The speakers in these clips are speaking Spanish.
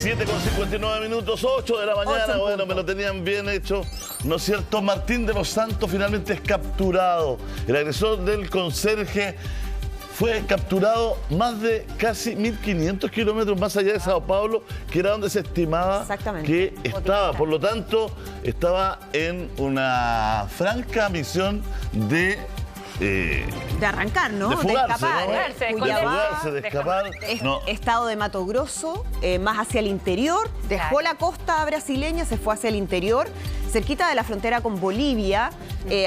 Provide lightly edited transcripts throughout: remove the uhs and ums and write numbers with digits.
7:59, 8 de la mañana, bueno, me lo tenían bien hecho, ¿no es cierto? Martín de los Santos finalmente es capturado. El agresor del conserje fue capturado más de casi 1.500 kilómetros más allá de Sao Paulo, que era donde se estimaba que estaba. Por lo tanto, estaba en una franca misión de arrancar, ¿no? De fugarse, de escapar. Estado de Mato Grosso, más hacia el interior. Dejó la costa brasileña, se fue hacia el interior, cerquita de la frontera con Bolivia.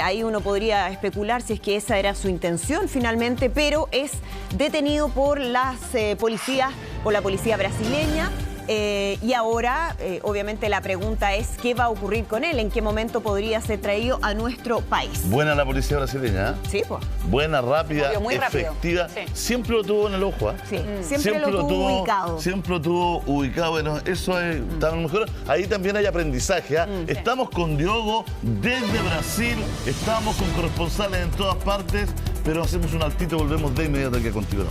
Ahí uno podría especular si es que esa era su intención finalmente, pero es detenido por las policías, por la policía brasileña. Y ahora, obviamente, la pregunta es ¿qué va a ocurrir con él? ¿En qué momento podría ser traído a nuestro país? Buena la policía brasileña, ¿eh? Sí, pues. Buena, rápida, efectiva. Sí. Siempre lo tuvo en el ojo, ¿eh? Sí, siempre lo tuvo ubicado. Siempre lo tuvo ubicado. Bueno, eso es tan mejor. Ahí también hay aprendizaje, ¿eh? Estamos con Diogo desde Brasil, estamos con corresponsales en todas partes, pero hacemos un altito y volvemos de inmediato aquí a continuar.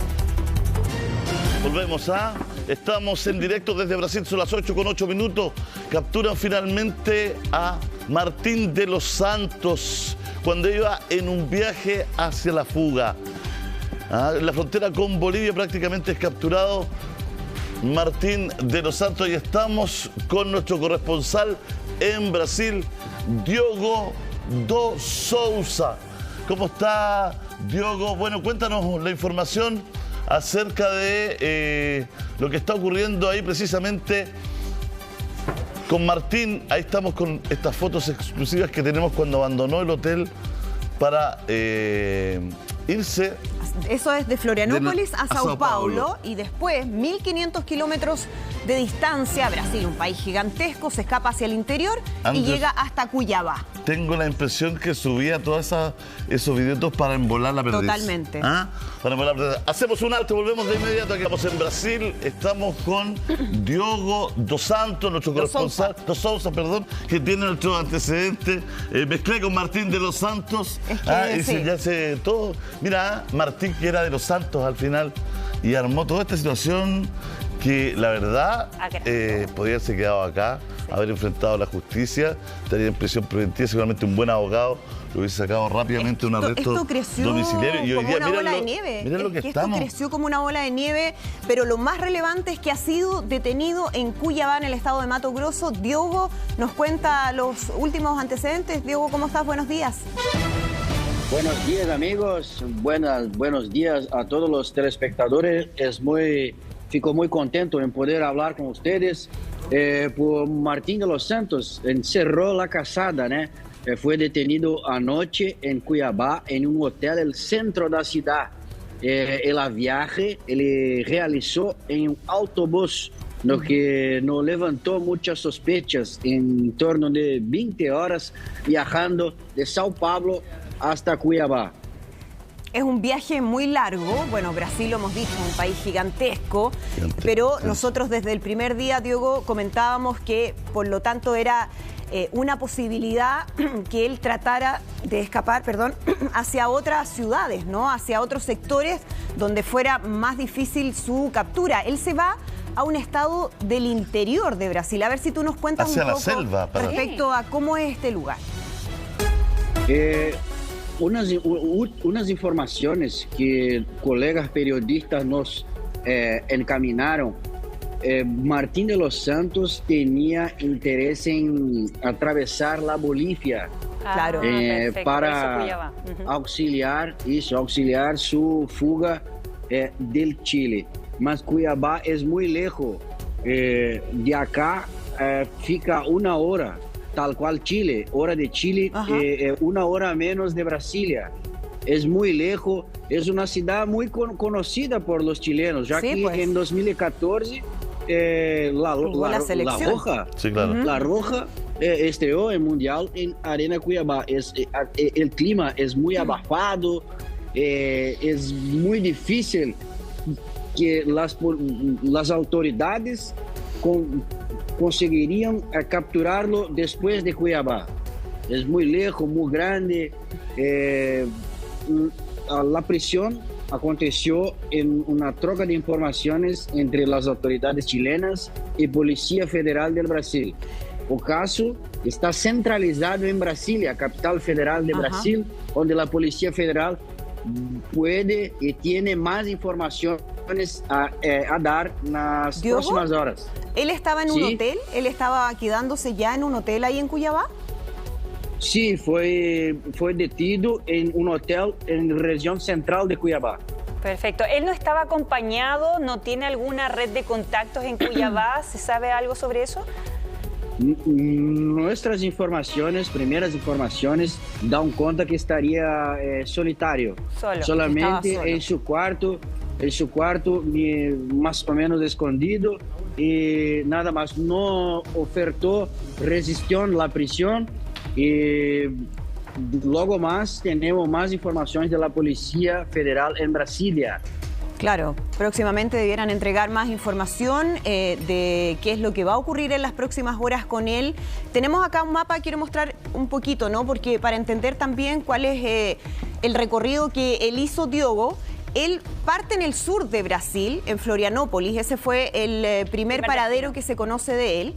Volvemos a... Estamos en directo desde Brasil, son las 8:08. Capturan finalmente a Martín de los Santos cuando iba en un viaje hacia la fuga. En la frontera con Bolivia prácticamente es capturado Martín de los Santos y estamos con nuestro corresponsal en Brasil, Diogo do Souza. ¿Cómo está, Diogo? Bueno, cuéntanos la información acerca de lo que está ocurriendo ahí precisamente con Martín. Ahí estamos con estas fotos exclusivas que tenemos cuando abandonó el hotel para irse. Eso es de Florianópolis a Sao Paulo y después 1.500 kilómetros de distancia. Brasil, un país gigantesco, se escapa hacia el interior y llega hasta Cuiabá. Tengo la impresión que subía todos esos videos para embolar la perdiz. Totalmente. ¿Ah? Para embolar la perdiz. Hacemos un alto, volvemos de inmediato. Aquí estamos en Brasil, estamos con Diogo dos Santos, nuestro corresponsal, dos Souza, perdón, que tiene nuestro antecedente. Mezclé con Martín de los Santos. Es que, ya sé todo. Mira, Martín, que era de los Santos al final, y armó toda esta situación que la verdad podría haberse quedado acá, haber enfrentado a la justicia, estaría en prisión preventiva, seguramente un buen abogado lo hubiese sacado rápidamente un arresto domiciliario. Y hoy día, como una bola de nieve. Miren lo que estamos. Esto creció como una bola de nieve, pero lo más relevante es que ha sido detenido en Cuiabá, en el estado de Mato Grosso. Diogo nos cuenta los últimos antecedentes. Diogo, ¿cómo estás? Buenos días. Buenos días, amigos. Buenos días a todos los telespectadores. Fico muy contento en poder hablar con ustedes. Por Martín de los Santos encerró la casada, ¿no? Fue detenido anoche en Cuiabá, en un hotel del centro de la ciudad. El viaje él realizó en un autobús, lo que nos levantó muchas sospechas, en torno de 20 horas viajando de Sao Paulo hasta Cuiabá. Es un viaje muy largo. Bueno, Brasil, lo hemos dicho, un país gigantesco, pero nosotros desde el primer día, Diogo, comentábamos que por lo tanto era una posibilidad que él tratara de escapar, hacia otras ciudades, ¿no? Hacia otros sectores donde fuera más difícil su captura. Él se va a un estado del interior de Brasil. A ver si tú nos cuentas un poco hacia la selva, respecto a cómo es este lugar. Unas informaciones que colegas periodistas nos encaminaron. Martín de los Santos tenía interés en atravesar la Bolivia para auxiliar su fuga del Chile. Mas Cuiabá es muy lejos. De acá fica una hora. Tal cual Chile, hora de Chile, una hora menos de Brasilia. Es muy lejos, es una ciudad muy conocida por los chilenos, ya que en 2014 la Roja, la Roja estreó el Mundial en Arena Cuiabá. El clima es muy abafado, es muy difícil que las autoridades conseguirían capturarlo después de Cuiabá. Es muy lejos, muy grande. La prisión aconteció en una troca de informaciones entre las autoridades chilenas y Policía Federal del Brasil. O caso está centralizado en Brasilia, capital federal de Brasil, donde la Policía Federal puede y tiene más informaciones a dar en las próximas horas. ¿Él estaba en un hotel? ¿Él estaba quedándose ya en un hotel ahí en Cuiabá? Sí, fue detido en un hotel en la región central de Cuiabá. Perfecto. ¿Él no estaba acompañado? ¿No tiene alguna red de contactos en Cuiabá? ¿Se sabe algo sobre eso? Nuestras informaciones, primeras informaciones, dan cuenta que estaría solitario. Solamente en su cuarto, más o menos escondido, y nada más. No ofertó resistió la prisión. Y luego más tenemos más informaciones de la Policía Federal en Brasilia. Claro, próximamente debieran entregar más información de qué es lo que va a ocurrir en las próximas horas con él. Tenemos acá un mapa, quiero mostrar un poquito, ¿no? Porque para entender también cuál es el recorrido que él hizo, Diogo. Él parte en el sur de Brasil, en Florianópolis. Ese fue el primer paradero que se conoce de él.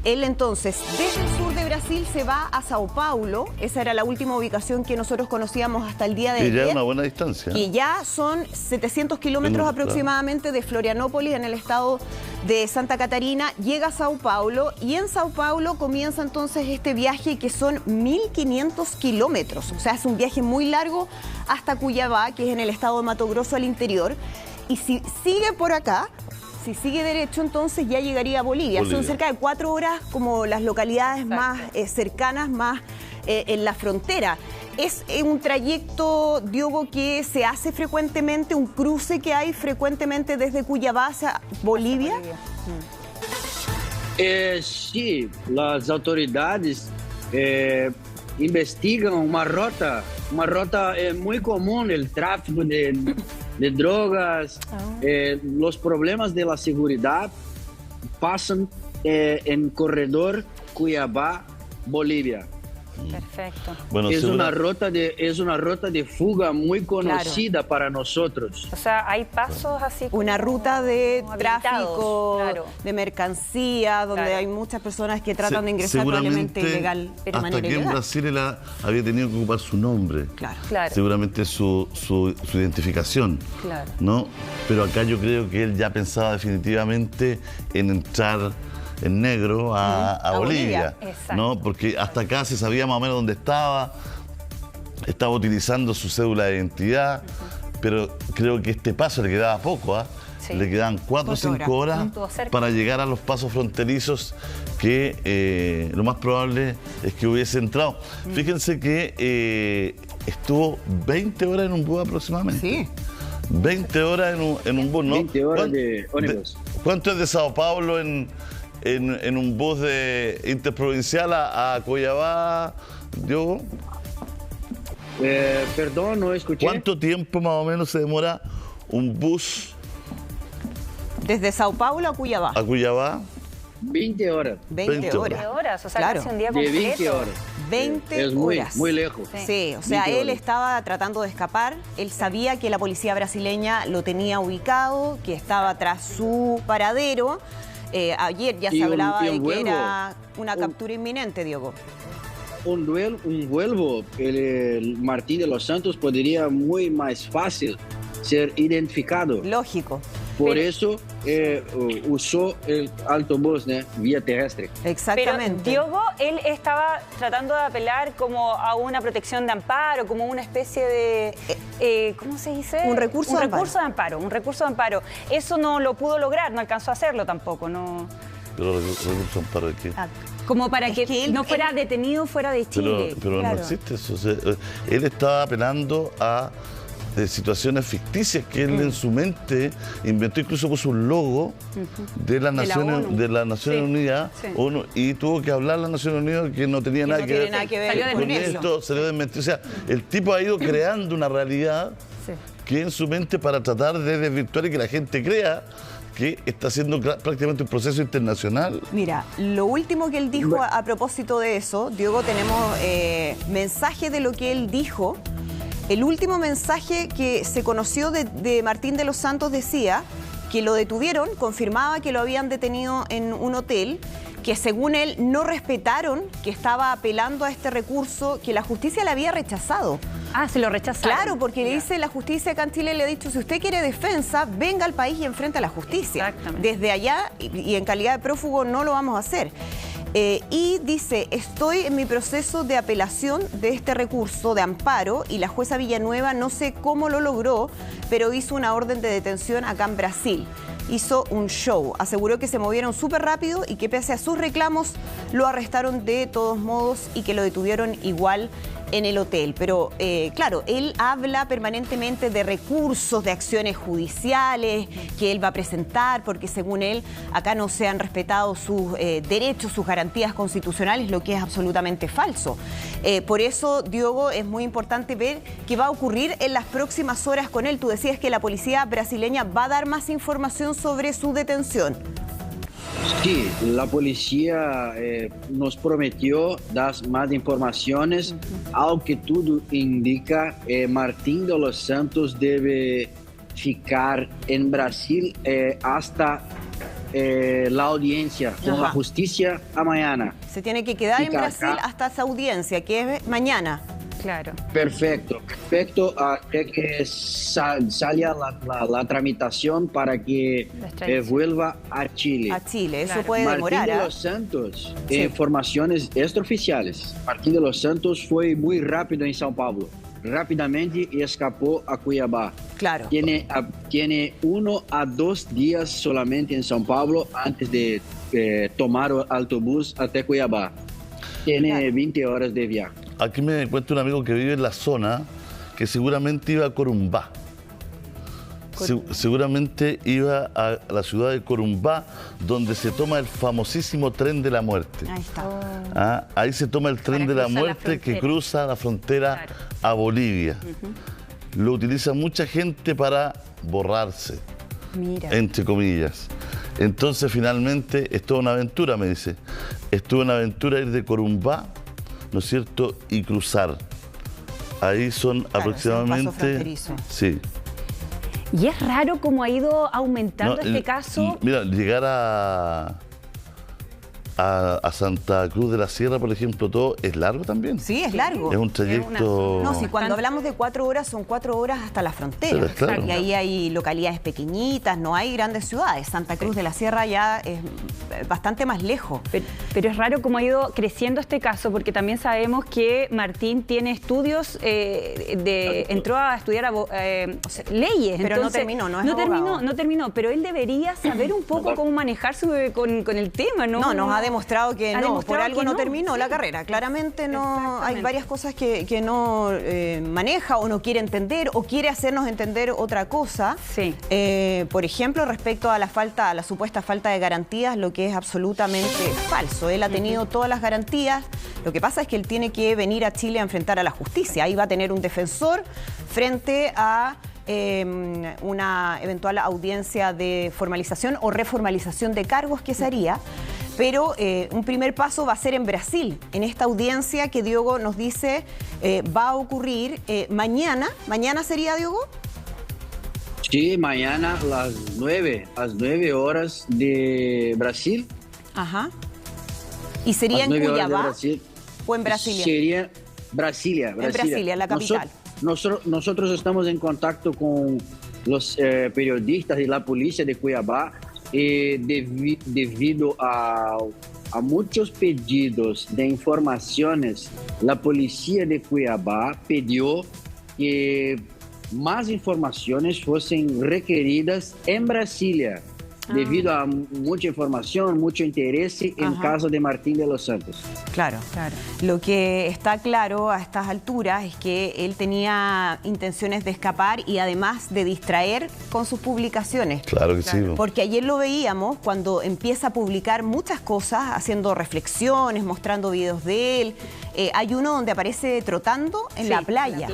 Él entonces, desde el sur de Brasil, se va a Sao Paulo. Esa era la última ubicación que nosotros conocíamos hasta el día de ayer. Y ya es una buena distancia. Y ya son 700 kilómetros aproximadamente de Florianópolis, en el estado de Santa Catarina. Llega a Sao Paulo y en Sao Paulo comienza entonces este viaje que son 1.500 kilómetros. O sea, es un viaje muy largo hasta Cuiabá, que es en el estado de Mato Grosso al interior. Y si sigue por acá, si sigue derecho, entonces ya llegaría a Bolivia. Son cerca de 4 horas como las localidades más cercanas, más en la frontera. ¿Es un trayecto, Diogo, que se hace frecuentemente, un cruce que hay frecuentemente desde Cuiabá hacia Bolivia? Sí, las autoridades investigan una rota muy común, el tráfico de drogas, los problemas de la seguridad pasan en corredor Cuiabá-Bolivia. Perfecto. Bueno, es una ruta de fuga muy conocida para nosotros. O sea, hay pasos así como una ruta de tráfico, de mercancía, donde hay muchas personas que tratan de ingresar probablemente ilegal, pero hasta aquí en Brasil él había tenido que ocupar su nombre. Seguramente su identificación. ¿No? Pero acá yo creo que él ya pensaba definitivamente en entrar en negro a Bolivia, ¿no? Porque hasta acá se sabía más o menos dónde estaba utilizando su cédula de identidad, pero creo que este paso le quedaba poco, le quedaban 4 o 5 horas para llegar a los pasos fronterizos que lo más probable es que hubiese entrado. Fíjense que estuvo 20 horas en un bus aproximadamente. Sí. 20 horas en un bus, ¿no? 20 horas de ónibus. ¿Cuánto es de Sao Paulo en un bus de interprovincial a Cuiabá, Diogo? Perdón, no escuché. ¿Cuánto tiempo más o menos se demora un bus? Desde Sao Paulo a Cuiabá. ¿A Cuiabá? 20 horas. 20 horas, o sea, casi un día completo. De 20 horas. 20 horas. Muy lejos. Sí, o sea, él estaba tratando de escapar. Él sabía que la policía brasileña lo tenía ubicado, que estaba tras su paradero. Ayer ya se hablaba de que era una captura inminente, Diogo. Un vuelo, el Martín de los Santos podría muy más fácil ser identificado. Lógico. Por eso usó el autobús, vía terrestre. Exactamente. Pero Diogo, él estaba tratando de apelar como a una protección de amparo, como una especie de, ¿cómo se dice? Un recurso de amparo. Un recurso de amparo. Eso no lo pudo lograr, no alcanzó a hacerlo tampoco, ¿no? Pero recurso de amparo de qué? Como para que él no fuera detenido fuera de Chile. Pero no existe eso. O sea, él estaba apelando a situaciones ficticias que él en su mente inventó, incluso puso un logo de las Naciones Unidas, ONU, y tuvo que hablar a las Naciones Unidas que no tenía nada que ver con esto, salió desmentido. O sea, el tipo ha ido creando una realidad que en su mente para tratar de desvirtuar y que la gente crea que está haciendo prácticamente un proceso internacional. Mira, lo último que él dijo a propósito de eso, Diogo, tenemos mensaje de lo que él dijo. El último mensaje que se conoció de Martín de los Santos decía que lo detuvieron, confirmaba que lo habían detenido en un hotel, que según él no respetaron, que estaba apelando a este recurso que la justicia le había rechazado. Ah, se lo rechazaron. Claro, porque le dice la justicia acá en Chile, le ha dicho, si usted quiere defensa, venga al país y enfrente a la justicia. Exactamente. Desde allá y en calidad de prófugo no lo vamos a hacer. Y dice, estoy en mi proceso de apelación de este recurso de amparo y la jueza Villanueva no sé cómo lo logró, pero hizo una orden de detención acá en Brasil. Hizo un show, aseguró que se movieron súper rápido y que pese a sus reclamos lo arrestaron de todos modos y que lo detuvieron igual en el hotel. Pero claro, él habla permanentemente de recursos, de acciones judiciales que él va a presentar, porque según él acá no se han respetado sus derechos, sus garantías constitucionales, lo que es absolutamente falso. Por eso, Diogo, es muy importante ver qué va a ocurrir en las próximas horas con él. Tú decías que la policía brasileña va a dar más información sobre su detención. Sí, la policía nos prometió dar más informaciones, aunque todo indica Martín de los Santos debe ficar en Brasil hasta la audiencia con la justicia a mañana. Se tiene que quedar en Brasil hasta esa audiencia, que es mañana. Claro. Perfecto, perfecto. Hasta que salga la tramitación para que vuelva a Chile. A Chile, eso Claro. puede demorar. Martín de los Santos, informaciones extraoficiales. Martín de los Santos fue muy rápido en São Paulo. Rápidamente escapó a Cuiabá. Claro. Tiene 1 a 2 días solamente en São Paulo antes de tomar el autobús hasta Cuiabá. Tiene 20 horas de viaje. Aquí me cuenta un amigo que vive en la zona que seguramente iba a Corumbá. Seguramente iba a la ciudad de Corumbá, donde se toma el famosísimo tren de la muerte. Ahí está. Ahí se toma el tren de la muerte que cruza la frontera a Bolivia. Lo utiliza mucha gente para borrarse, entre comillas. Entonces finalmente es toda una aventura, me dice. Es toda una aventura ir de Corumbá, ¿no es cierto?, y cruzar. Ahí son aproximadamente... Es un paso fronterizo. Sí. Y es raro cómo ha ido aumentando este caso. Mira, llegar a Santa Cruz de la Sierra, por ejemplo, todo es largo también. Sí, es largo. Es un trayecto... No, si cuando hablamos de 4 horas, son 4 horas hasta la frontera. Claro. Y ahí hay localidades pequeñitas, no hay grandes ciudades. Santa Cruz de la Sierra ya es bastante más lejos. Pero es raro cómo ha ido creciendo este caso, porque también sabemos que Martín tiene estudios, entró a estudiar leyes. Pero no terminó, no es abogado. No terminó, pero él debería saber un poco cómo manejarse con el tema, ¿no? No, nos ha demostrado que no, por algo no terminó la carrera. Sí. Claramente no, hay varias cosas que no maneja o no quiere entender o quiere hacernos entender otra cosa. Sí. Por ejemplo, respecto a la supuesta falta de garantías, lo que es absolutamente falso. Él ha tenido todas las garantías. Lo que pasa es que él tiene que venir a Chile a enfrentar a la justicia. Ahí va a tener un defensor frente a una eventual audiencia de formalización o reformalización de cargos que se haría. Pero un primer paso va a ser en Brasil, en esta audiencia que Diogo nos dice va a ocurrir mañana. ¿Mañana sería, Diogo? Sí, mañana a las 9 horas de Brasil. Ajá. ¿Y sería en Cuiabá o en Brasilia? Sería Brasilia. En Brasilia, la capital. Nosotros estamos en contacto con los periodistas y la policía de Cuiabá. Debido a muchos pedidos de informaciones, la policía de Cuiabá pidió que más informaciones fuesen requeridas en Brasilia, debido a mucha información, mucho interés en caso de Martín de los Santos. Claro. Lo que está claro a estas alturas es que él tenía intenciones de escapar y además de distraer con sus publicaciones. Claro que sí. Porque ayer lo veíamos cuando empieza a publicar muchas cosas, haciendo reflexiones, mostrando videos de él. Hay uno donde aparece trotando en la playa.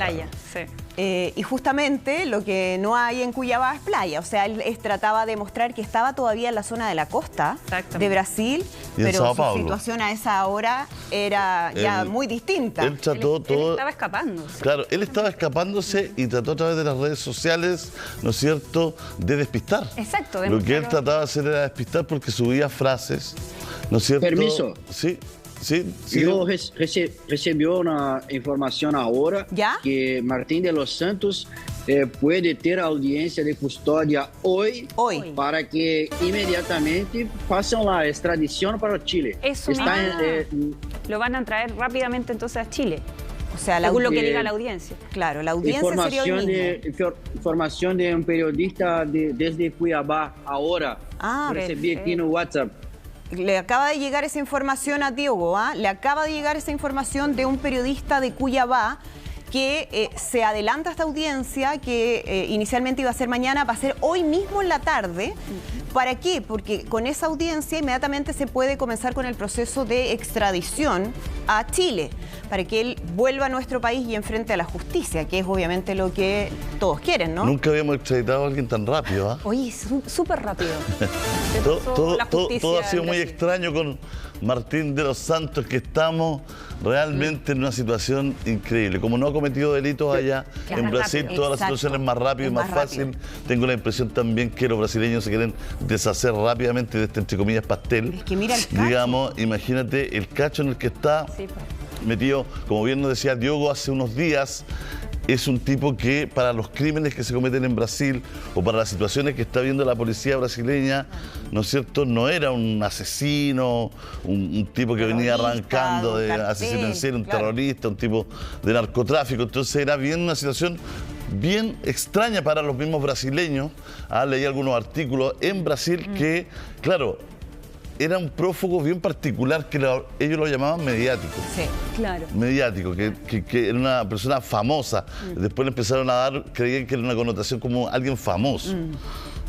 Sí. Y justamente lo que no hay en Cuiabá es playa. O sea, él trataba de mostrar que estaba todavía en la zona de la costa de Brasil, pero su situación a esa hora era ya muy distinta. Él trató Él estaba escapándose. Claro, él estaba escapándose y trató a través de las redes sociales, ¿no es cierto?, de despistar. Exacto. Lo que él trataba de hacer era despistar porque subía frases, ¿no es cierto? Permiso. Sí. Sí. Yo recibí una información ahora que Martín de los Santos puede tener audiencia de custodia hoy para que inmediatamente pasen la extradición para Chile. Eso lo van a traer rápidamente entonces a Chile. O sea, según lo que diga la audiencia. Claro, la audiencia sería hoy mismo. Información de un periodista desde Cuiabá ahora. Recibí aquí en WhatsApp. Le acaba de llegar esa información a Diogo, le acaba de llegar esa información de un periodista de Cuiabá que se adelanta a esta audiencia que inicialmente iba a ser mañana, va a ser hoy mismo en la tarde. ¿Para qué? Porque con esa audiencia inmediatamente se puede comenzar con el proceso de extradición a Chile, para que él vuelva a nuestro país y enfrente a la justicia, que es obviamente lo que todos quieren, ¿no? Nunca habíamos extraditado a alguien tan rápido, Oye, súper rápido. Todo ha sido muy extraño con Martín de los Santos, que estamos realmente en una situación increíble. Como no ha cometido delitos allá en Brasil, toda la situación es más rápida y más fácil. Tengo la impresión también que los brasileños se quieren deshacer rápidamente de este, entre comillas, pastel. Es que mira el cacho. Digamos, imagínate el cacho en el que está metido, como bien nos decía Diogo hace unos días. Es un tipo que para los crímenes que se cometen en Brasil o para las situaciones que está viendo la policía brasileña, ¿no es cierto?, no era un asesino, un tipo que venía arrancando de asesino en serie, un terrorista, un tipo de narcotráfico. Entonces era bien una situación bien extraña para los mismos brasileños. Leí algunos artículos en Brasil que, claro, era un prófugo bien particular que ellos lo llamaban mediático. Sí, claro. Mediático, que era una persona famosa. Después le empezaron a dar, creían que era una connotación como alguien famoso,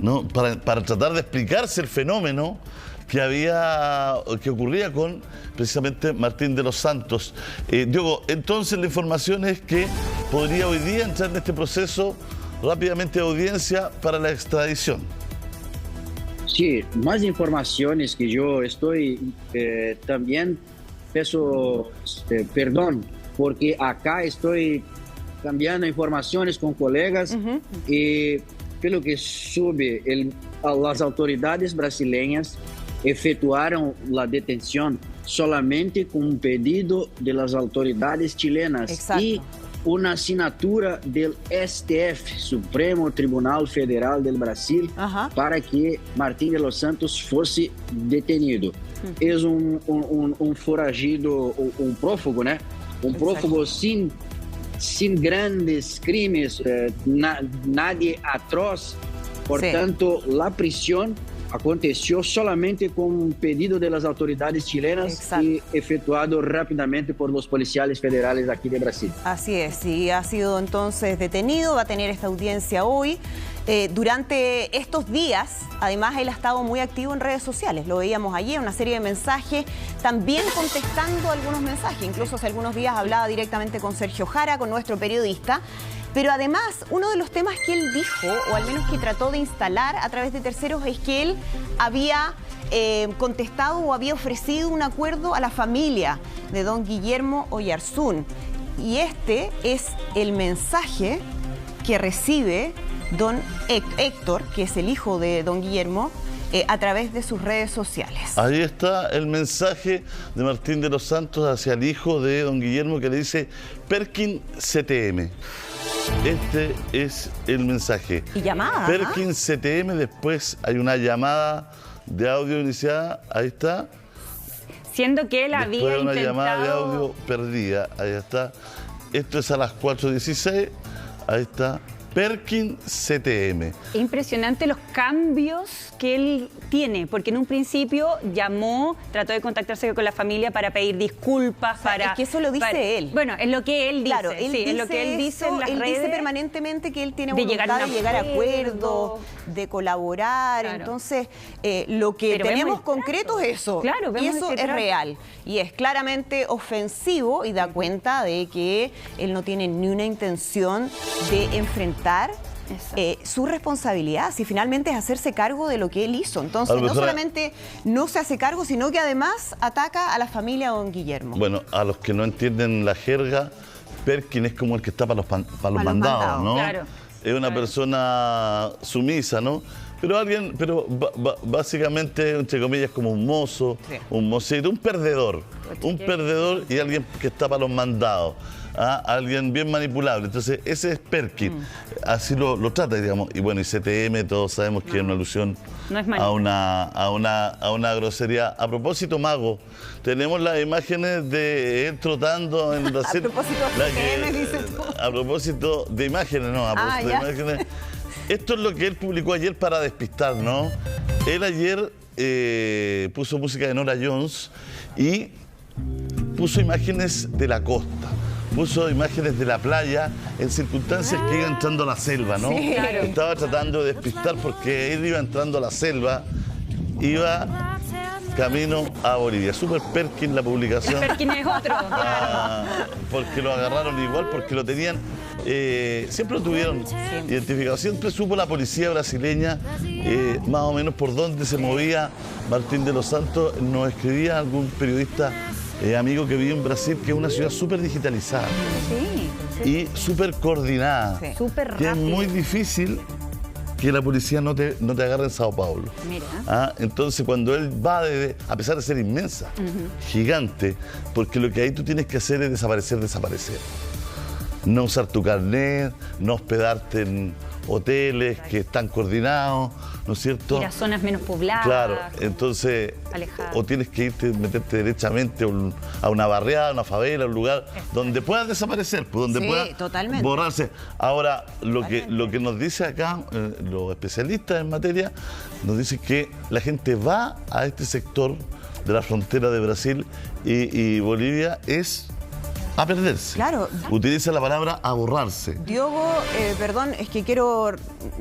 ¿no? Para tratar de explicarse el fenómeno que ocurría con precisamente Martín de los Santos. Diogo, entonces la información es que podría hoy día entrar en este proceso rápidamente de audiencia para la extradición. Sí, más informaciones que yo estoy también peço perdón, porque acá estoy cambiando informaciones con colegas y pelo que sube las autoridades brasileñas efectuaron la detención solamente con un pedido de las autoridades chilenas. Exacto. Y una assinatura del STF, Supremo Tribunal Federal del Brasil, para que Martín de los Santos fosse detenido. É foragido, prófugo, né? Prófugo sin grandes crimes, nadie atroz. Portanto, la prisión aconteció solamente con un pedido de las autoridades chilenas y efectuado rápidamente por los policiales federales aquí de Brasil. Así es, y ha sido entonces detenido, va a tener esta audiencia hoy. Durante estos días, además, él ha estado muy activo en redes sociales. Lo veíamos ayer, una serie de mensajes, también contestando algunos mensajes. Incluso hace algunos días hablaba directamente con Sergio Jara, con nuestro periodista. Pero además, uno de los temas que él dijo, o al menos que trató de instalar a través de terceros, es que él había contestado o había ofrecido un acuerdo a la familia de don Guillermo Oyarzún. Y este es el mensaje que recibe don Héctor, que es el hijo de don Guillermo, a través de sus redes sociales. Ahí está el mensaje de Martín de los Santos hacia el hijo de don Guillermo, que le dice Perkin CTM. Este es el mensaje. Y llamada. Perkin CTM, después hay una llamada de audio iniciada, ahí está. Siendo que él después había una intentado... llamada de audio perdida, ahí está. Esto es a las 4:16, ahí está. Perkin CTM. Impresionante los cambios que él tiene, porque en un principio llamó, trató de contactarse con la familia para pedir disculpas, es que eso lo dice él. Bueno, es lo que él dice. Claro, él dice es lo que él dice en las él redes. dice permanentemente que él tiene de voluntad de llegar a acuerdos, acuerdo, de colaborar. Claro. Entonces, lo que Pero tenemos vemos concreto es eso. Claro, y vemos eso ese es trato. real. Y es claramente ofensivo y da cuenta de que él no tiene ni una intención de enfrentar su responsabilidad, si finalmente es hacerse cargo de lo que él hizo. Entonces, no solamente no se hace cargo, sino que además ataca a la familia de don Guillermo. Bueno, a los que no entienden la jerga, Perkin es como el que está para los mandados, ¿no? Claro. Es una persona sumisa, ¿no? Pero básicamente, entre comillas, como un mozo, un mocito, un perdedor y alguien que está para los mandados. Alguien bien manipulable. Entonces, ese es Perkin. Así lo trata, digamos. Y bueno, y CTM, todos sabemos que es una alusión a una grosería. A propósito, Mago, tenemos las imágenes de él trotando en Brasil. A propósito de CTM, dices tú. A propósito de imágenes, no, a propósito de imágenes. Esto es lo que él publicó ayer para despistar, ¿no? Él ayer puso música de Nora Jones y puso imágenes de la costa. Puso imágenes de la playa en circunstancias que iba entrando a la selva, ¿no? Sí, claro. Estaba tratando de despistar porque él iba entrando a la selva, iba camino a Bolivia. Super Perkin la publicación. Perkin es otro. Porque lo agarraron igual, porque lo tenían, siempre lo tuvieron identificado. Siempre supo la policía brasileña más o menos por dónde se movía Martín de los Santos. Nos escribía algún periodista amigo que vive en Brasil, que es una ciudad súper digitalizada y súper coordinada. Súper que rápido. es muy difícil que la policía no te agarre en Sao Paulo. Mira. Entonces, cuando él va, a pesar de ser inmensa, gigante, porque lo que ahí tú tienes que hacer es desaparecer. No usar tu carnet, no hospedarte en hoteles que están coordinados, ¿no es cierto? Ir a zonas menos pobladas. Claro, entonces, alejadas. o tienes que irte, meterte derechamente a una barriada, una favela, un lugar donde puedas desaparecer, donde puedas borrarse. Ahora, lo que nos dice acá, los especialistas en materia, nos dicen que la gente va a este sector de la frontera de Brasil y Bolivia es a perderse. Claro. Utiliza la palabra a borrarse. Diogo, perdón, es que quiero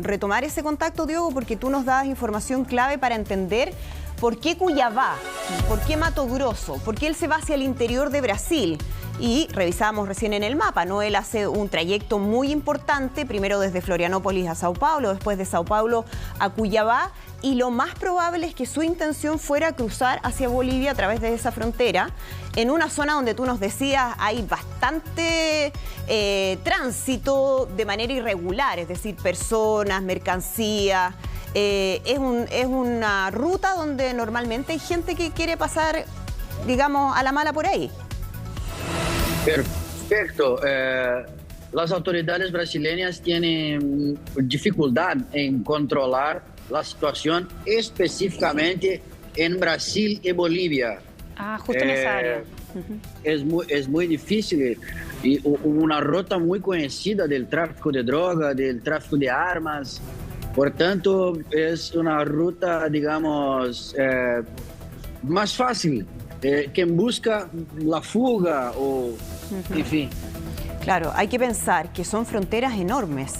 retomar ese contacto, Diogo, porque tú nos das información clave para entender por qué Cuiabá, por qué Mato Grosso, por qué él se va hacia el interior de Brasil. Y revisábamos recién en el mapa, ¿no? Él hace un trayecto muy importante, primero desde Florianópolis a Sao Paulo, después de Sao Paulo a Cuiabá, y lo más probable es que su intención fuera cruzar hacia Bolivia a través de esa frontera, en una zona donde tú nos decías hay bastante tránsito de manera irregular, es decir, personas, mercancías. Es una ruta donde normalmente hay gente que quiere pasar, digamos, a la mala por ahí. Perfecto. Las autoridades brasileñas tienen dificultad en controlar la situación específicamente en Brasil y Bolivia. Justo en esa área. Es muy difícil y una ruta muy conocida del tráfico de droga, del tráfico de armas. Por tanto, es una ruta, digamos, más fácil. Quien busca la fuga o, en fin. Claro, hay que pensar que son fronteras enormes.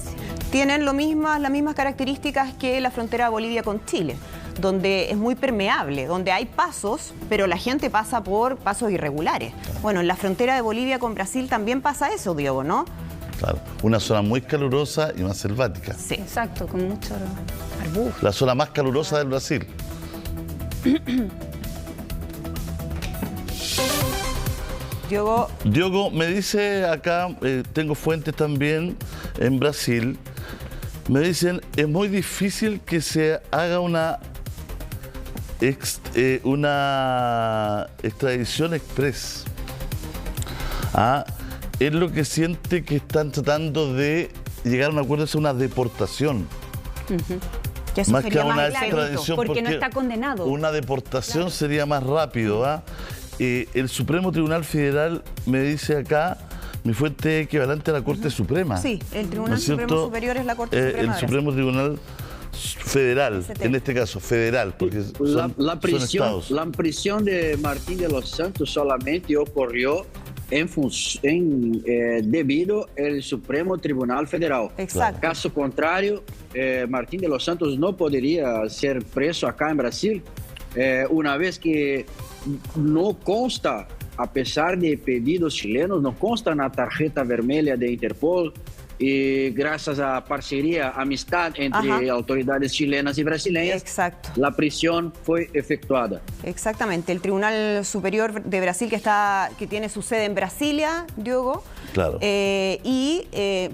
Tienen las mismas características que la frontera de Bolivia con Chile, donde es muy permeable, donde hay pasos, pero la gente pasa por pasos irregulares. Bueno, en la frontera de Bolivia con Brasil también pasa eso, Diogo, ¿no? Claro, una zona muy calurosa y más selvática. Sí. Exacto, con mucho arbusto. La zona más calurosa del Brasil. Diogo, me dice acá, tengo fuentes también en Brasil, me dicen, es muy difícil que se haga una extradición express. Es lo que siente que están tratando de llegar a un acuerdo, es una deportación. Más que a una extradición, porque no está condenado. Una deportación sería más rápido. El Supremo Tribunal Federal me dice acá mi fuente equivalente a la Corte Suprema. Sí, el Tribunal ¿No es Supremo cierto? Superior es la Corte Suprema de El Brasil. Supremo Tribunal Federal, ST. en este caso, federal, porque son estados. La prisión de Martín de los Santos solamente ocurrió debido al Supremo Tribunal Federal. Exacto. Caso contrario, Martín de los Santos no podría ser preso acá en Brasil, una vez que no consta, a pesar de pedidos chilenos, no consta en la tarjeta vermelha de Interpol, y gracias a parcería, amistad entre autoridades chilenas y brasileñas, Exacto. la prisión fue efectuada. Exactamente, el Tribunal Superior de Brasil que tiene su sede en Brasilia, Diogo. Claro.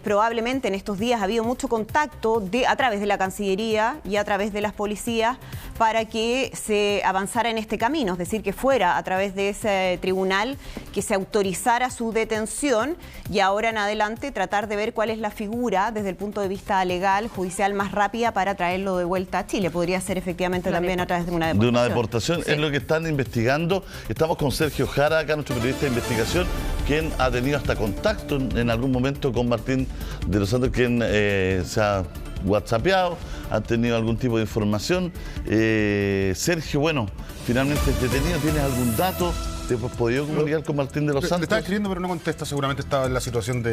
Probablemente en estos días ha habido mucho contacto a través de la Cancillería y a través de las policías para que se avanzara en este camino, es decir, que fuera a través de ese tribunal que se autorizara su detención y ahora en adelante tratar de ver cuál es la figura desde el punto de vista legal, judicial más rápida para traerlo de vuelta a Chile. Podría ser efectivamente también a través de una deportación. De una deportación, sí. Es lo que están investigando. Estamos con Sergio Jara, acá nuestro periodista de investigación, quien ha tenido hasta contacto en algún momento con Martín de los Santos, quien se ha whatsappeado, ha tenido algún tipo de información. Sergio, bueno, finalmente detenido, ¿tienes algún dato? ¿Te has podido comunicar con Martín de los Santos? Le estaba escribiendo, pero no contesta. Seguramente estaba en la situación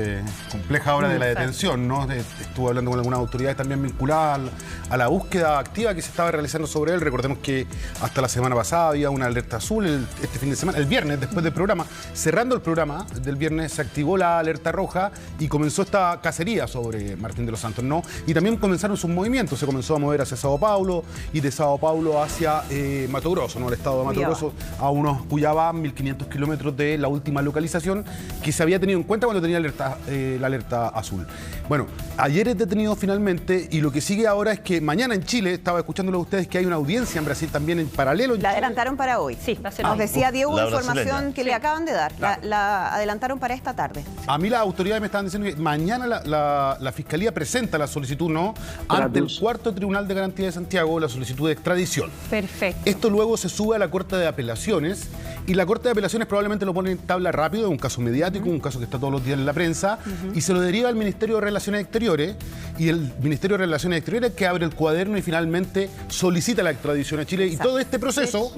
compleja ahora de la detención, ¿no? Estuvo hablando con algunas autoridades también vinculadas a la búsqueda activa que se estaba realizando sobre él. Recordemos que hasta la semana pasada había una alerta azul. Este fin de semana, el viernes, después del programa, cerrando el programa del viernes, se activó la alerta roja y comenzó esta cacería sobre Martín de los Santos, ¿no? Y también comenzaron sus movimientos. Se comenzó a mover hacia Sao Paulo y de Sao Paulo hacia Mato Grosso, ¿no? El estado de Mato Grosso, a unos Cuyabá, 1.500 kilómetros de la última localización que se había tenido en cuenta cuando tenía la alerta azul. Bueno, ayer es detenido finalmente y lo que sigue ahora es que mañana en Chile, estaba escuchándolo a ustedes, que hay una audiencia en Brasil también en paralelo. La adelantaron para hoy. Sí, va a ser Nos hoy. decía Diego La información brasileña. que le acaban de dar. La adelantaron para esta tarde. A mí las autoridades me estaban diciendo que mañana la Fiscalía presenta la solicitud, ¿no? Ante el cuarto Tribunal de Garantía de Santiago, la solicitud de extradición. Perfecto. Esto luego se sube a la Corte de Apelaciones y la Corte de Apelaciones probablemente lo pone en tabla rápido, es un caso mediático, un caso que está todos los días en la prensa, y se lo deriva al Ministerio de Relaciones Exteriores, y el Ministerio de Relaciones Exteriores que abre el cuaderno y finalmente solicita la extradición a Chile. Exacto. Y todo este proceso,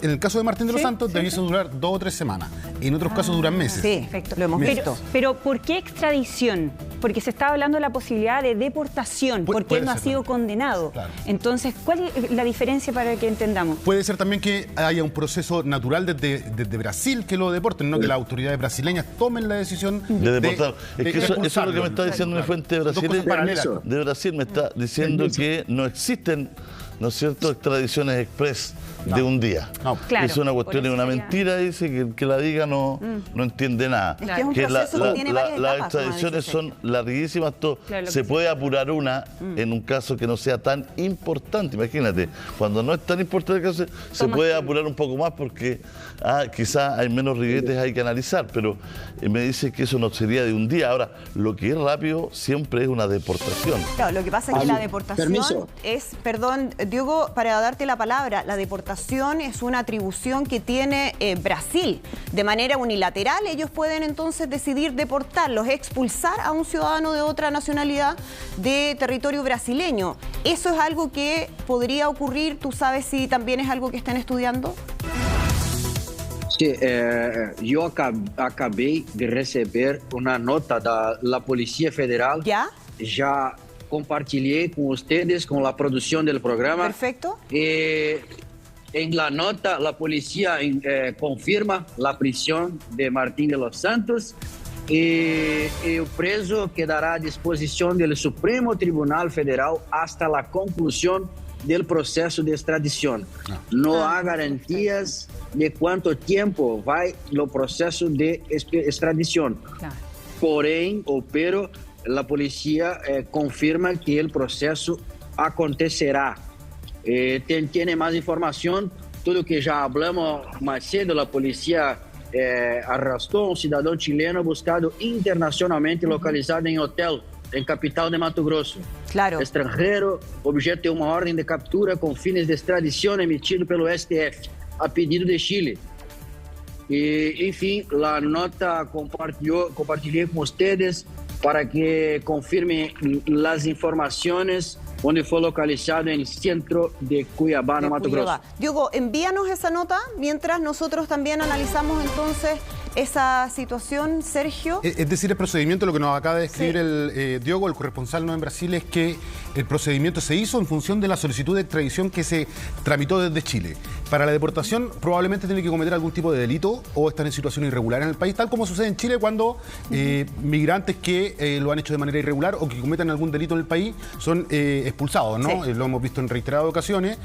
en el caso de Martín de los Santos, debiese durar 2 o 3 semanas. En otros casos duran meses. Sí, Perfecto. lo hemos visto. Pero ¿por qué extradición? Porque se estaba hablando de la posibilidad de deportación, porque él no ha sido condenado. Claro. Entonces, ¿cuál es la diferencia para que entendamos? Puede ser también que haya un proceso natural desde Brasil que lo deporten, no que las autoridades brasileñas tomen la decisión De deportar. Es que eso es lo que expulsarlo. me está diciendo mi fuente de Dos Brasil. cosas paralelas. De Brasil me está diciendo que no existen, ¿no es cierto?, extradiciones express de un día. No. Claro, es una cuestión, es por eso una sería- mentira, dice que el que la diga no entiende nada. Es que es un proceso que tiene varias las etapas, como extradiciones dice son larguísimas. Claro, lo se que puede apurar una en un caso que no sea tan importante. Imagínate, cuando no es tan importante el caso, se Toma puede tiempo. apurar un poco más porque quizás hay menos ribetes hay que analizar, pero me dice que eso no sería de un día. Ahora, lo que es rápido siempre es una deportación. Claro, lo que pasa es que la deportación Permiso. es, perdón, Diogo, para darte la palabra, la deportación es una atribución que tiene Brasil. De manera unilateral, ellos pueden entonces decidir deportarlos, expulsar a un ciudadano de otra nacionalidad de territorio brasileño. ¿Eso es algo que podría ocurrir? ¿Tú sabes si también es algo que están estudiando? Sí, yo acabé de receber una nota de la Policía Federal. ¿Ya? Ya compartilhei con ustedes, con la producción del programa. Perfecto. En la nota, la policía confirma la prisión de Martín de los Santos y el preso quedará a disposición del Supremo Tribunal Federal hasta la conclusión del proceso de extradición. No hay garantías de cuánto tiempo va el proceso de extradición. Claro. Pero la policía confirma que el proceso acontecerá. Tiene más información, todo que ya hablamos más cedo, la policía arrestó a un ciudadano chileno buscado internacionalmente localizado en hotel en capital de Mato Grosso. Claro. Extranjero, objeto de una orden de captura con fines de extradición emitido pelo STF a pedido de Chile. Y, en fin, la nota compartilhei con ustedes para que confirmen las informaciones donde fue localizado en el centro de Cuiabá, no Mato Grosso. Diogo, envíanos esa nota mientras nosotros también analizamos entonces esa situación, Sergio. Es decir, el procedimiento, lo que nos acaba de describir el Diogo, el corresponsal no en Brasil, es que el procedimiento se hizo en función de la solicitud de extradición que se tramitó desde Chile. Para la deportación probablemente tiene que cometer algún tipo de delito o estar en situación irregular en el país, tal como sucede en Chile cuando migrantes que lo han hecho de manera irregular o que cometan algún delito en el país son expulsados, ¿no? Sí. Lo hemos visto en reiteradas ocasiones.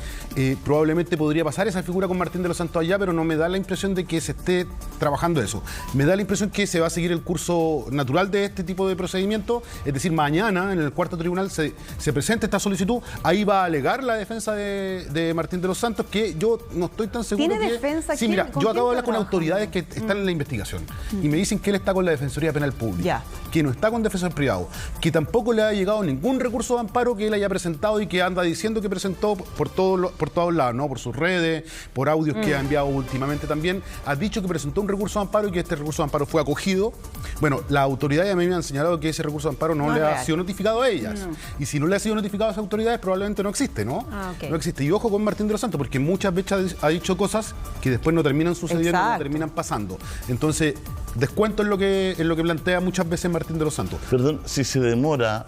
Probablemente podría pasar esa figura con Martín de los Santos allá, pero no me da la impresión de que se esté trabajando eso. Me da la impresión que se va a seguir el curso natural de este tipo de procedimiento, es decir, mañana en el cuarto tribunal se presenta esta solicitud, ahí va a alegar la defensa de Martín de los Santos, que yo no estoy tan seguro. ¿Tiene que... defensa? Sí, mira, yo acabo de hablar con autoridades que están en la investigación y me dicen que él está con la Defensoría Penal Pública, que no está con defensor privado, que tampoco le ha llegado ningún recurso de amparo que él haya presentado y que anda diciendo que presentó por todos lados, ¿no? Por sus redes, por audios que ha enviado últimamente también, ha dicho que presentó un recurso de amparo y que este recurso de amparo fue acogido. Bueno, las autoridades a mí me han señalado que ese recurso de amparo no le ha sido notificado a ellas. No. Y si no le ha sido notificado a esas autoridades, probablemente no existe, ¿no? No existe. Y ojo con Martín de los Santos, porque muchas veces ha dicho cosas que después no terminan sucediendo, no terminan pasando. Entonces, descuento en lo que plantea muchas veces Martín de los Santos. Perdón, si se demora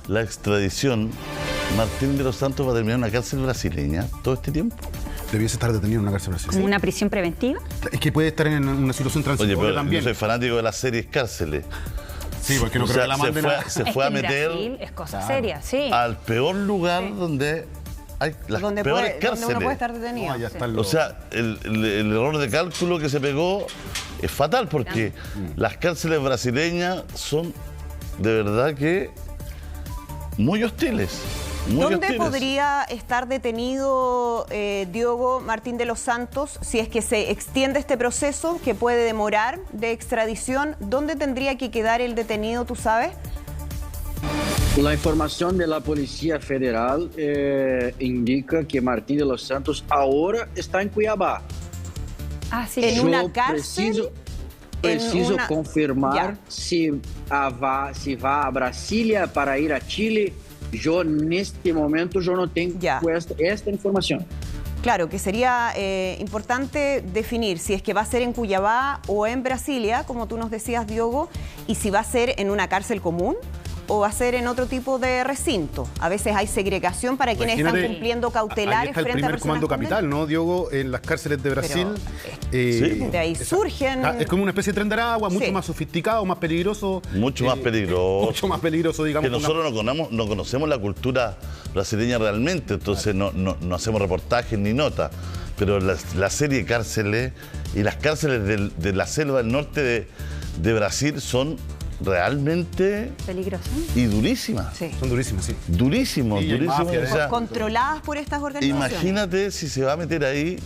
la extradición, ¿Martín de los Santos va a terminar en una cárcel brasileña todo este tiempo? Debiese estar detenido en una cárcel brasileña. ¿Como una prisión preventiva? Es que puede estar en una situación transitoria. Oye, pero también. Yo soy fanático de las series cárceles. Sí, porque no creo que la manden se fue a meter Brasil es cosa seria, sí. al peor lugar donde hay las peores cárceles. Donde uno puede estar detenido. O sea, el error de cálculo que se pegó es fatal porque las cárceles brasileñas son de verdad que muy hostiles. ¿Dónde podría estar detenido, Diogo, Martín de los Santos, si es que se extiende este proceso que puede demorar de extradición? ¿Dónde tendría que quedar el detenido, tú sabes? La información de la Policía Federal indica que Martín de los Santos ahora está en Cuiabá. Ah, sí. ¿En una cárcel? Preciso confirmar si va a Brasilia para ir a Chile. Yo en este momento no tengo esta información. Claro, que sería importante definir si es que va a ser en Cuiabá o en Brasilia, como tú nos decías, Diogo, y si va a ser en una cárcel común o va a ser en otro tipo de recinto. A veces hay segregación para quienes están cumpliendo cautelares frente a personas. El primer comando capital, ¿no, Diogo? En las cárceles de Brasil. De ahí surgen... Es como una especie de tren de Aragua, mucho más sofisticado, más peligroso. Mucho más peligroso. Mucho más peligroso, digamos. Que nosotros no conocemos la cultura brasileña realmente, entonces no hacemos reportajes ni notas. Pero la serie Cárceles y las cárceles de la selva del norte de Brasil son realmente peligrosas y durísimas. Sí. Son durísimas, sí. Durísimos. O sea, controladas por estas organizaciones. Imagínate si se va a meter ahí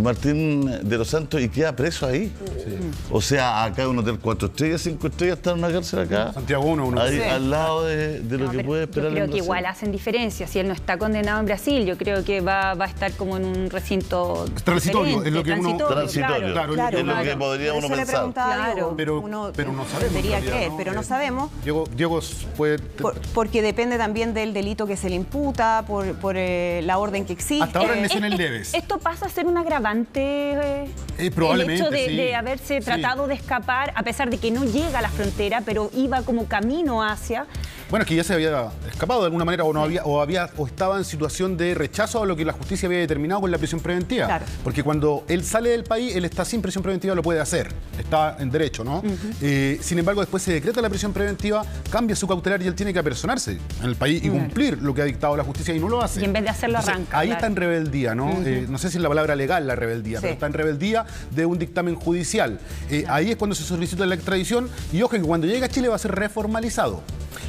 Martín de los Santos y queda preso ahí. Sí. O sea, acá en un hotel 4 estrellas, 5 estrellas, está en una cárcel acá. Santiago 1. Ahí, al lado de lo que puede esperar. Yo creo que igual hacen diferencia. Si él no está condenado en Brasil, yo creo que va a estar como en un recinto transitorio. Es lo que transitorio. Claro, es lo que podría uno pensar. Pero no sabemos. Debería creer, pero no sabemos. Diego puede... Porque depende también del delito que se le imputa, por la orden que existe. Hasta ahora es en el debes. Esto pasa a ser un agravante. Probablemente, el hecho de haberse tratado de escapar, a pesar de que no llega a la frontera, pero iba como camino hacia... Bueno, es que ya se había escapado de alguna manera o estaba en situación de rechazo a lo que la justicia había determinado con la prisión preventiva. Claro. Porque cuando él sale del país, él está sin prisión preventiva, lo puede hacer. Está en derecho, ¿no? Sin embargo, después se decreta la prisión preventiva, cambia su cautelar y él tiene que apersonarse en el país y cumplir lo que ha dictado la justicia y no lo hace. Y en vez de hacerlo, arranca. Ahí está en rebeldía, ¿no? No sé si es la palabra legal la rebeldía, pero está en rebeldía de un dictamen judicial. Ahí es cuando se solicita la extradición y ojo que cuando llegue a Chile va a ser reformalizado.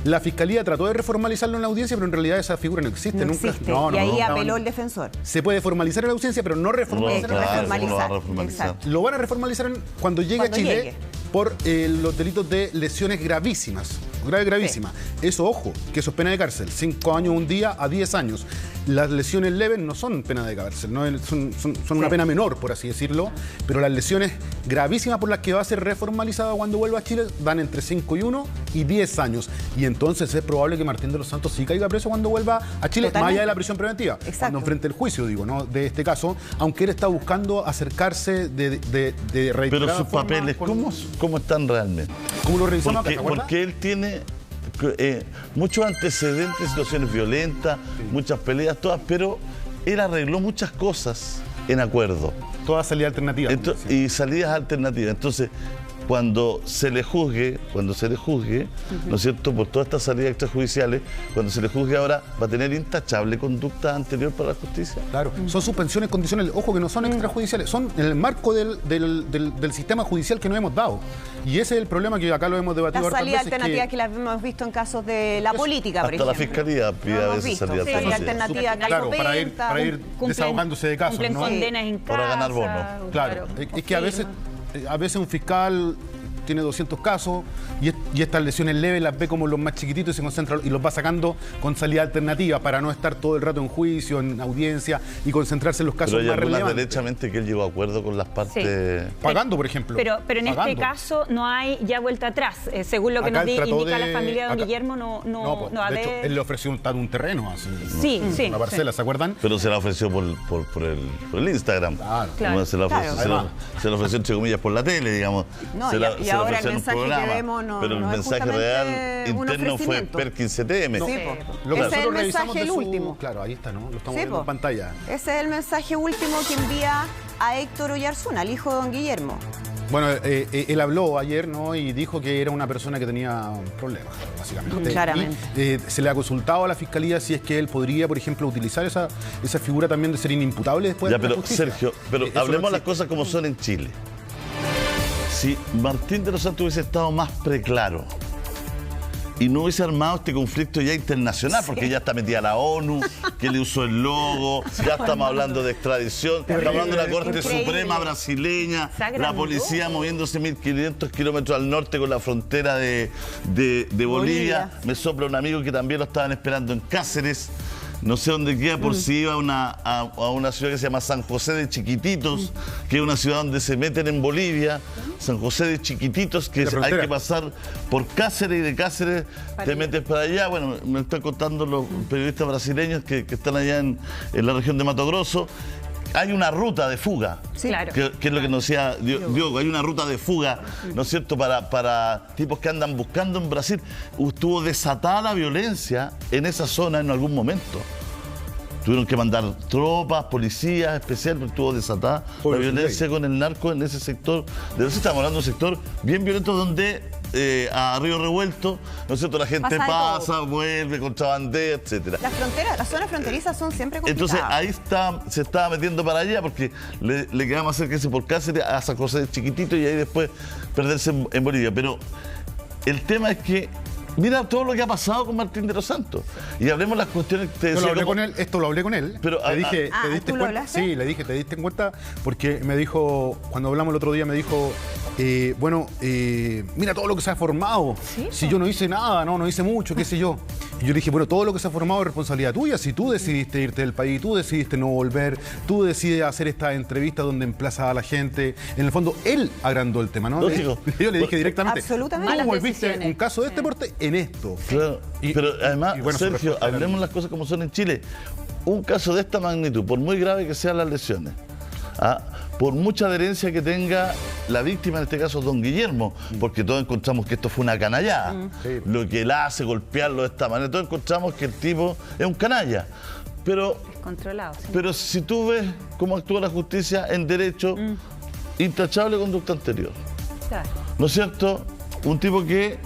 La Fiscalía trató de reformalizarlo en la audiencia, pero en realidad esa figura no existe. Nunca existe. Y ahí apeló el defensor. Se puede formalizar en la audiencia, pero no reformalizar en la reformalizar. Lo van a reformalizar cuando llegue a Chile por los delitos de lesiones gravísimas. Gravísimas. Eso, ojo, que eso es pena de cárcel. 5 años, un día, a 10 años. las lesiones leves no son pena de cárcel, ¿no? son una pena menor, por así decirlo, pero las lesiones gravísimas por las que va a ser reformalizado cuando vuelva a Chile dan entre 5 y 1 y 10 años. Y entonces es probable que Martín de los Santos sí caiga preso cuando vuelva a Chile, más allá de la prisión preventiva. Exacto. Cuando enfrente el juicio, digo, ¿no? De este caso, aunque él está buscando acercarse de reiterada Pero sus forma papeles, ¿cómo están realmente? ¿Cómo lo revisamos acá, ¿te acuerdas? Porque él tiene muchos antecedentes, situaciones violentas, muchas peleas, todas, pero él arregló muchas cosas en acuerdo. Toda salida alternativa. Y salidas alternativas. Entonces, cuando se le juzgue, ¿no es cierto?, por todas estas salidas extrajudiciales, cuando se le juzgue ahora, va a tener intachable conducta anterior para la justicia. Claro, son suspensiones condicionales, ojo que no son extrajudiciales, son en el marco del sistema judicial que nos hemos dado. Y ese es el problema que acá lo hemos debatido las hartas salidas veces. alternativas que las hemos visto en casos de la política, por Hasta ejemplo. la fiscalía pide a veces salida alternativa. Claro, para ir desahogándose de casos, cumplen ¿no? condenas en casa. Para ganar bono. Claro, es que a veces un fiscal tiene 200 casos y estas lesiones leves las ve como los más chiquititos y se concentra y los va sacando con salida alternativa para no estar todo el rato en juicio, en audiencia y concentrarse en los casos más relevantes. Derechamente que él llegó a acuerdo con las partes... Sí. Pagando, por ejemplo. Pero en este caso no hay ya vuelta atrás. Según lo que Acá nos indica la familia de don acá, Guillermo, no va a de haber... hecho, él le ofreció un terreno, así, Sí, una parcela, ¿se acuerdan? Pero se la ofreció por el Instagram. Claro. Se la ofreció, entre comillas, por la tele, digamos. No, se y la ahora ofreció el en un mensaje programa, que vemos pero el no es mensaje justamente real un interno fue ofrecimiento. Perkin CTM. No. Sí, Lo que ese es el nosotros revisamos mensaje de su... último. Claro, ahí está, ¿no? Lo estamos Sí, viendo en pantalla. Ese es el mensaje último que envía a Héctor Oyarzún, al hijo de don Guillermo. Bueno, él habló ayer, ¿no? Y dijo que era una persona que tenía problemas, básicamente. Claramente. Y, se le ha consultado a la fiscalía si es que él podría, por ejemplo, utilizar esa figura también de ser inimputable después Ya, de la pero justicia. Sergio, hablemos las cosas como son en Chile. Si Martín de los Santos hubiese estado más preclaro y no hubiese armado este conflicto ya internacional, porque ya está metida la ONU, que le usó el logo, ya estamos hablando de extradición, estamos hablando de la Corte Suprema brasileña, la policía moviéndose 1.500 kilómetros al norte con la frontera de Bolivia. Me sopla un amigo que también lo estaban esperando en Cáceres. No sé dónde queda, por si iba a una ciudad que se llama San José de Chiquititos, que es una ciudad donde se meten en Bolivia. San José de Chiquititos, que hay que pasar por Cáceres, y de Cáceres te metes para allá. Bueno, me están contando los periodistas brasileños que están allá en la región de Mato Grosso. Hay una ruta de fuga, Sí, claro. que es lo que nos decía Diogo, hay una ruta de fuga, ¿no es cierto?, para tipos que andan buscando en Brasil. Estuvo desatada la violencia en esa zona en algún momento. Tuvieron que mandar tropas, policías especiales, pero estuvo desatada la violencia con el narco en ese sector. De eso estamos hablando de un sector bien violento donde a Río Revuelto, ¿no es cierto?, la gente pasa, vuelve, contrabandea, etcétera. Las zonas fronterizas son siempre complicadas. Entonces ahí se estaba metiendo para allá porque le quedaba más cerca por Cáceres a San José de Chiquitito y ahí después perderse en Bolivia. Pero el tema es que mira todo lo que ha pasado con Martín de los Santos. Y hablemos las cuestiones que te decía. Esto lo hablé con él. Pero, le dije, ¿te diste ¿tú lo cuenta? hablaste? Sí, le dije, ¿te diste cuenta? Porque me dijo, cuando hablamos el otro día, me dijo, mira todo lo que se ha formado. ¿Sí? Si yo no hice nada, no hice mucho, qué sé yo. Y yo le dije, bueno, todo lo que se ha formado es responsabilidad tuya. Si tú decidiste irte del país, tú decidiste no volver, tú decides hacer esta entrevista donde emplazas a la gente. En el fondo, él agrandó el tema, ¿no? Lógico. Yo le dije directamente, Absolutamente. tú volviste Decisiones. un caso de este porte en esto. Claro, pero además, bueno, Sergio, hablemos las cosas como son en Chile. Un caso de esta magnitud, por muy grave que sean las lesiones, por mucha adherencia que tenga la víctima, en este caso don Guillermo, porque todos encontramos que esto fue una canallada. Sí. Lo que él hace, golpearlo de esta manera, todos encontramos que el tipo es un canalla. Pero Controlado, sí. Pero si tú ves cómo actúa la justicia en derecho, intachable conducta anterior. Claro. ¿No es cierto? Un tipo que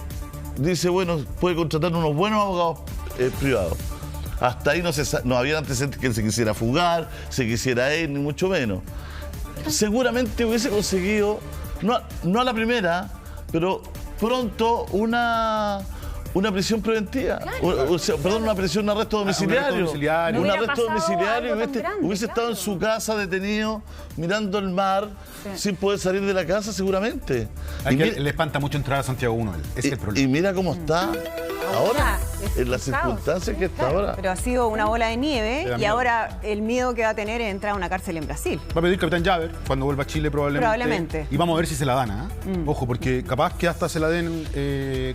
dice, bueno, puede contratar unos buenos abogados privados. Hasta ahí no había antecedentes que él se quisiera fugar, se quisiera ir, ni mucho menos. Seguramente hubiese conseguido, no a la primera, pero pronto una prisión preventiva. Una prisión, un arresto domiciliario. domiciliario. Un No arresto hubiera pasado domiciliario. algo tan grande, Hubiese estado en su casa detenido, mirando el mar, sin poder salir de la casa seguramente. Le espanta mucho entrar a Santiago 1, ese es el problema. Y mira cómo está ahora. en las circunstancias que está ahora. Pero ha sido una bola de nieve y miedo. ahora el miedo que va a tener es entrar a una cárcel en Brasil. Va a pedir Capitán Javer cuando vuelva a Chile probablemente. Y vamos a ver si se la dan, ¿ah? Ojo, porque capaz que hasta se la den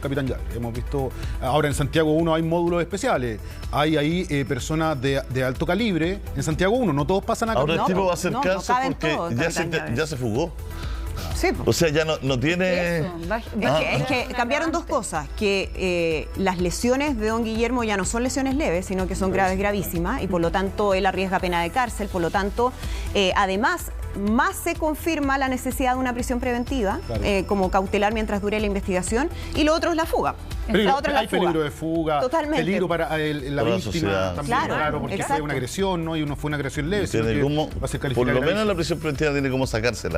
Capitán Javer. Hemos visto, ahora en Santiago 1 hay módulos especiales. Hay ahí personas de alto calibre en Santiago 1. No todos pasan acá. Ahora el tipo va a hacer no caso caben porque todos, ya se fugó. Sí, O sea, ya no tiene... Eso, Es que cambiaron dos cosas, que las lesiones de don Guillermo ya no son lesiones leves, sino que son graves, gravísimas, y por lo tanto él arriesga pena de cárcel, por lo tanto, además, más se confirma la necesidad de una prisión preventiva, como cautelar mientras dure la investigación, y lo otro es la fuga. La otra es la hay fuga. peligro de fuga, Totalmente. peligro para la Para la víctima sociedad. también, Claro, porque exacto. fue una agresión, ¿no? Y no fue una agresión leve, sino Tiene que como, va a ser por calificada lo de menos la gravísima. prisión preventiva tiene como sacársela.